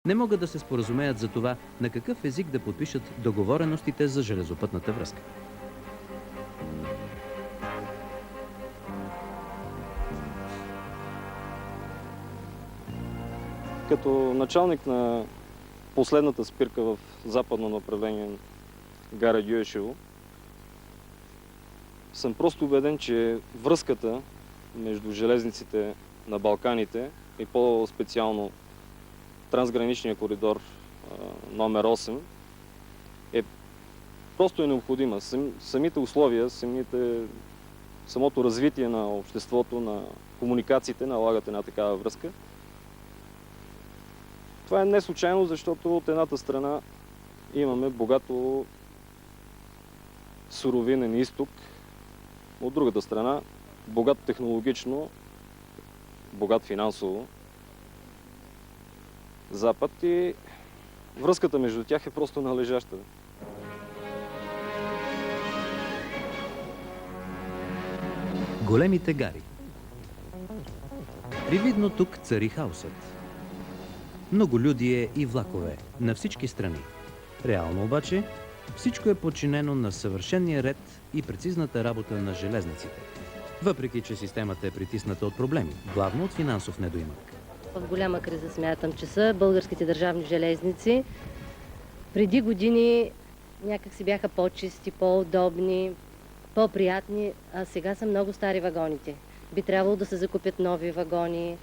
Не могат да се споразумеят за това на какъв език да подпишат договореностите за железопътната връзка. Като началник на последната спирка в западно направление гара Гюешево, съм просто убеден, че връзката между железниците на Балканите и по-специално трансграничния коридор номер 8 просто е необходима. Самите условия, самото развитие на обществото, на комуникациите налагат една такава връзка. Това е не случайно, защото от едната страна имаме богато суровинен изток, от другата страна богат технологично, богат финансово запад и връзката между тях е просто належаща. Големите гари. Привидно тук цари хаосът. Много люди е и влакове на всички страни. Реално обаче всичко е подчинено на съвършения ред и прецизната работа на железниците. Въпреки че системата е притисната от проблеми, главно от финансов недоимък. В голяма криза смятам, че са българските държавни железници. Преди години някак си бяха по-чисти, по-удобни, по-приятни, а сега са много стари вагоните. Би трябвало да се закупят нови вагони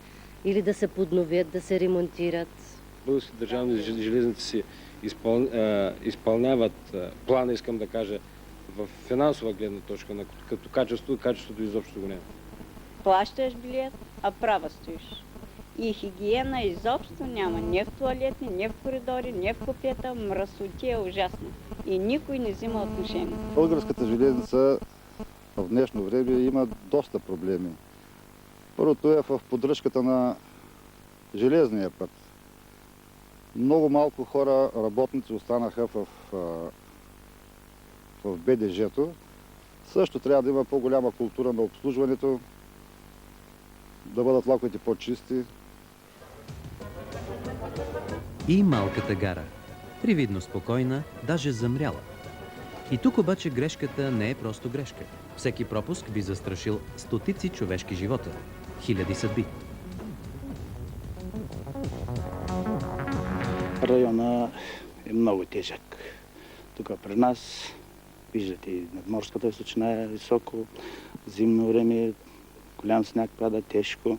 или да се подновят, да се ремонтират. Българските държавни железници си изпълняват плана, искам да кажа, в финансова гледна точка, като качеството изобщо го няма. Плащаш билет, а права стоиш. И хигиена изобщо няма. Не в туалетни, не в коридори, не в купета. Мръсотия е ужасно. И никой не взима отношение. Българската железница в днешно време има доста проблеми. Първото е в поддръжката на железния път. Много малко хора, работници останаха в БДЖ-то. Също трябва да има по-голяма култура на обслужването, да бъдат влаковете по-чисти. И малката гара. Привидно спокойна, даже замряла. И тук обаче грешката не е просто грешка. Всеки пропуск би застрашил стотици човешки живота. Хиляди съдби. Района е много тежък. Тук при нас, виждате, надморската височина е високо, зимно време, голям сняг пада, тежко.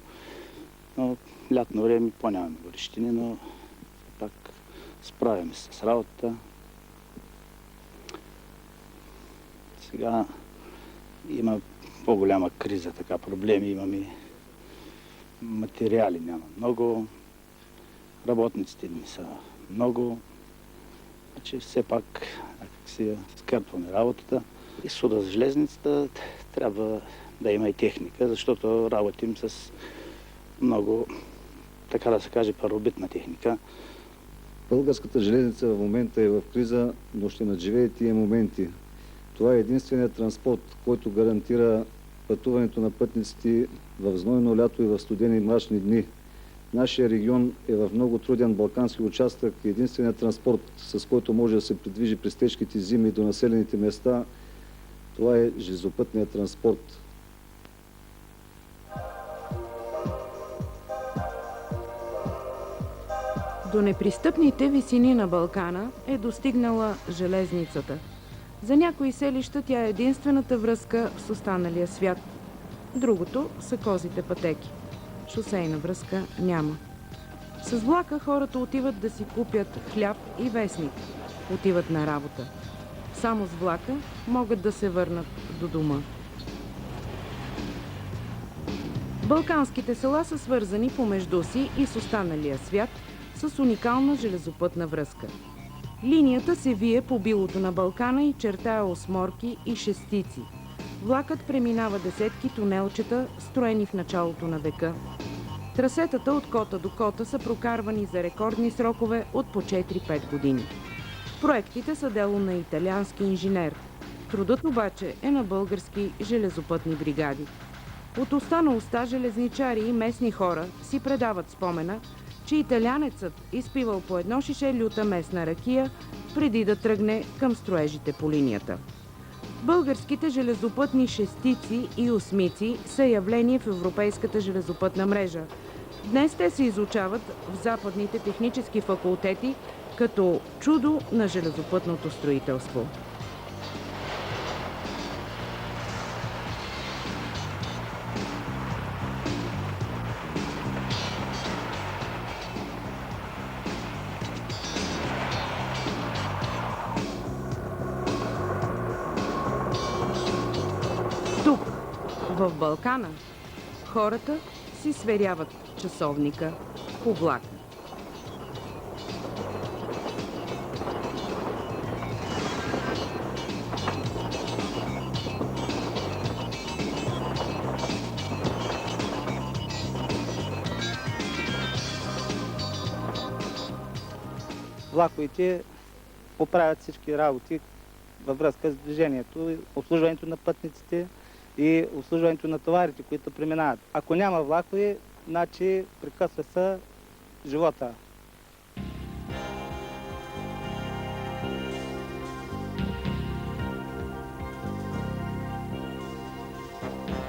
Но лятно време по-нямаме горещини, но пак справяме се с работата. Сега има по-голяма криза, така проблеми имаме. Материали няма много, работниците не са много. Значи все пак си скърпваме работата. И суда за железницата трябва да има и техника, защото работим с много, така да се каже, първобитна техника. Българската железница в момента е в криза, но ще надживее тия моменти. Това е единственият транспорт, който гарантира пътуването на пътниците в знойно лято и в студени и мрачни дни. Нашия регион е в много труден балкански участък. Единственият транспорт, с който може да се придвижи през тежките зими до населените места, това е железопътният транспорт. До непристъпните висини на Балкана е достигнала железницата. За някои селища тя е единствената връзка с останалия свят. Другото са козите пътеки. Шосейна връзка няма. С влака хората отиват да си купят хляб и вестник. Отиват на работа. Само с влака могат да се върнат до дома. Балканските села са свързани помежду си и с останалия свят с уникална железопътна връзка. Линията се вие по билото на Балкана и чертая осморки и шестици. Влакът преминава десетки тунелчета, строени в началото на века. Трасетата от кота до кота са прокарвани за рекордни срокове от по 4-5 години. Проектите са дело на италиански инженер. Трудът обаче е на български железопътни бригади. От уста на уста железничари и местни хора си предават спомена, че италянецът изпивал по едно шише люта местна ракия, преди да тръгне към строежите по линията. Българските железопътни шестици и осмици са явление в европейската железопътна мрежа. Днес те се изучават в западните технически факултети като чудо на железопътното строителство. Тук, в Балкана, хората си сверяват часовника по влак. Влаковете поправят всички работи във връзка с движението, обслужването на пътниците и обслужването на товарите, които преминават. Ако няма влакове, значи прекъсва се живота.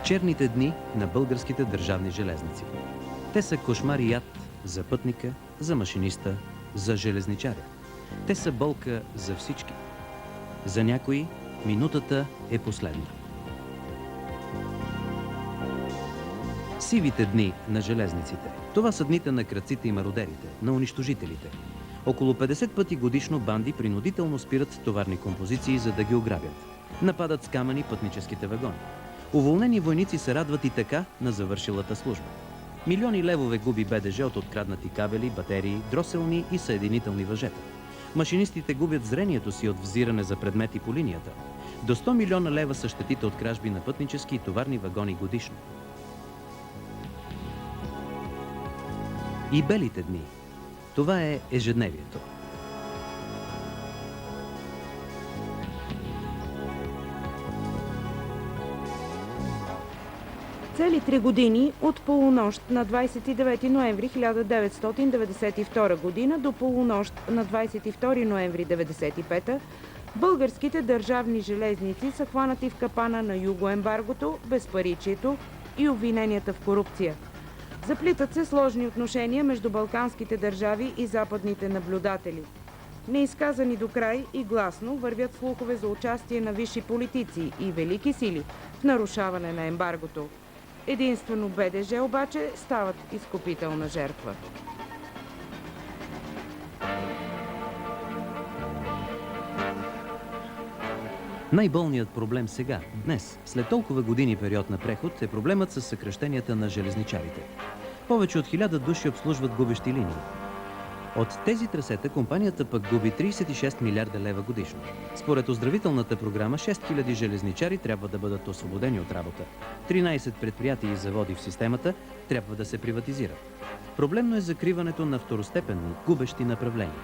Черните дни на българските държавни железници. Те са кошмар и яд за пътника, за машиниста, за железничаря. Те са болка за всички. За някои минутата е последна. Сивите дни на железниците. Това са дните на крадците и мародерите, на унищожителите. Около 50 пъти годишно банди принудително спират товарни композиции, за да ги ограбят. Нападат с камъни пътническите вагони. Уволнени войници се радват и така на завършилата служба. Милиони левове губи БДЖ от откраднати кабели, батерии, дроселни и съединителни въжета. Машинистите губят зрението си от взиране за предмети по линията. До 100 милиона лева са щетите от кражби на пътнически и товарни вагони годишно. И белите дни. Това е ежедневието. Цели 3 години от полунощ на 29 ноември 1992 година до полунощ на 22 ноември 1995 българските държавни железници са хванати в капана на югоембаргото, безпаричието и обвиненията в корупция. Заплитат се сложни отношения между балканските държави и западните наблюдатели. Неизказани до край и гласно вървят слухове за участие на висши политици и велики сили в нарушаване на ембаргото. Единствено БДЖ обаче стават изкупителна жертва. Най-болният проблем сега, днес, след толкова години период на преход, е проблемът с съкращенията на железничарите. Повече от 1000 души обслужват губещи линии. От тези трасета компанията пък губи 36 милиарда лева годишно. Според оздравителната програма 6000 железничари трябва да бъдат освободени от работа. 13 предприятия и заводи в системата трябва да се приватизират. Проблемно е закриването на второстепенни, губещи направления.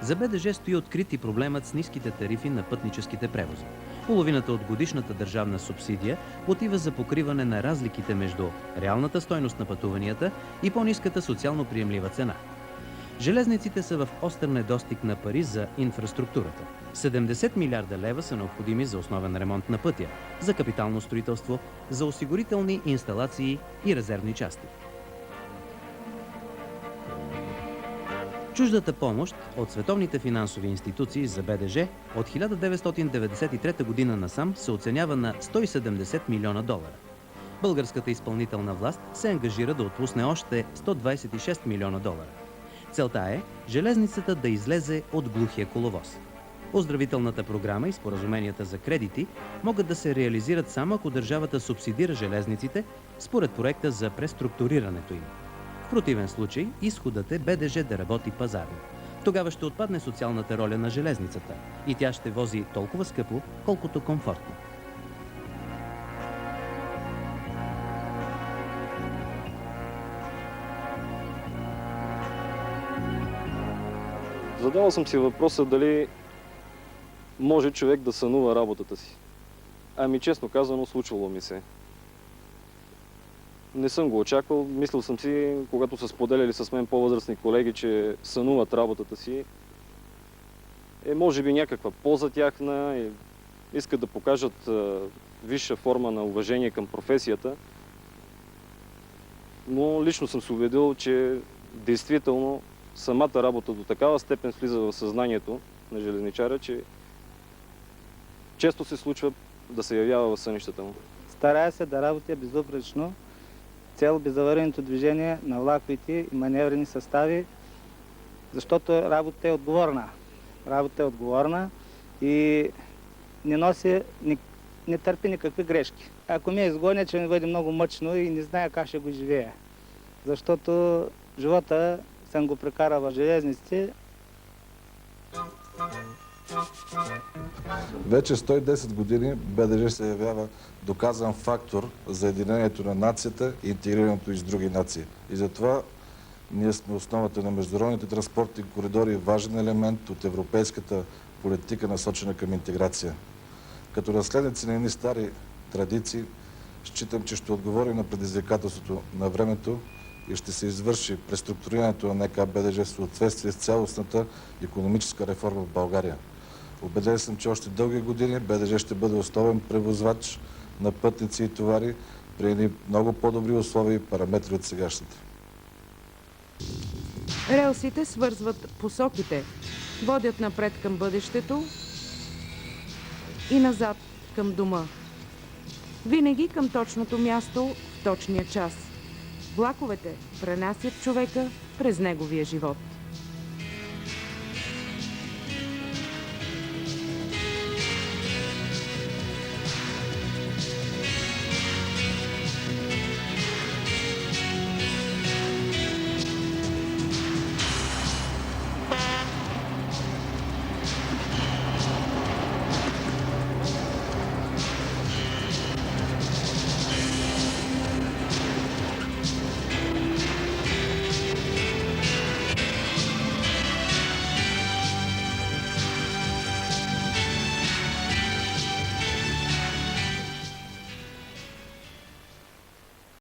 За БДЖ стои открит и проблемът с ниските тарифи на пътническите превози. Половината от годишната държавна субсидия отива за покриване на разликите между реалната стойност на пътуванията и по-ниската социално приемлива цена. Железниците са в остър недостиг на пари за инфраструктурата. 70 милиарда лева са необходими за основен ремонт на пътя, за капитално строителство, за осигурителни инсталации и резервни части. Чуждата помощ от световните финансови институции за БДЖ от 1993 година насам се оценява на 170 милиона долара. Българската изпълнителна власт се ангажира да отпусне още 126 милиона долара. Целта е железницата да излезе от глухия коловоз. Оздравителната програма и споразуменията за кредити могат да се реализират само ако държавата субсидира железниците според проекта за преструктурирането им. В противен случай изходът е БДЖ да работи пазарно. Тогава ще отпадне социалната роля на железницата и тя ще вози толкова скъпо, колкото комфортно. Задавал съм си въпроса дали може човек да сънува работата си. Ами честно казано, случвало ми се. Не съм го очаквал. Мислил съм си, когато са споделяли с мен по-възрастни колеги, че сънуват работата си, може би някаква полза тяхна, искат да покажат висша форма на уважение към професията. Но лично съм се убедил, че действително самата работа до такава степен влиза в съзнанието на железничара, че често се случва да се явява в сънищата му. Старая се да работя безупречно, цел безаварийното движение на влаковете и маневрени състави, защото работата е отговорна. Работата е отговорна и не търпи никакви грешки. Ако ме изгоня, ще ми бъде много мъчно и не зная как ще го живея. Защото живота съм го прекарал в железниците. Вече 110 години БДЖ се явява доказан фактор за единението на нацията и интегрирането й с други нации. И затова ние сме основата на международните транспортни коридори, важен елемент от европейската политика, насочена към интеграция. Като наследници на едни стари традиции, считам, че ще отговорим на предизвикателството на времето и ще се извърши преструктурирането на НК БДЖ в съответствие с цялостната икономическа реформа в България. Убеден съм, че още дълги години БДЖ ще бъде основен превозвач на пътници и товари при едни много по-добри условия и параметри от сегашните. Релсите свързват посоките, водят напред към бъдещето и назад към дома. Винаги към точното място в точния час. Влаковете пренасят човека през неговия живот.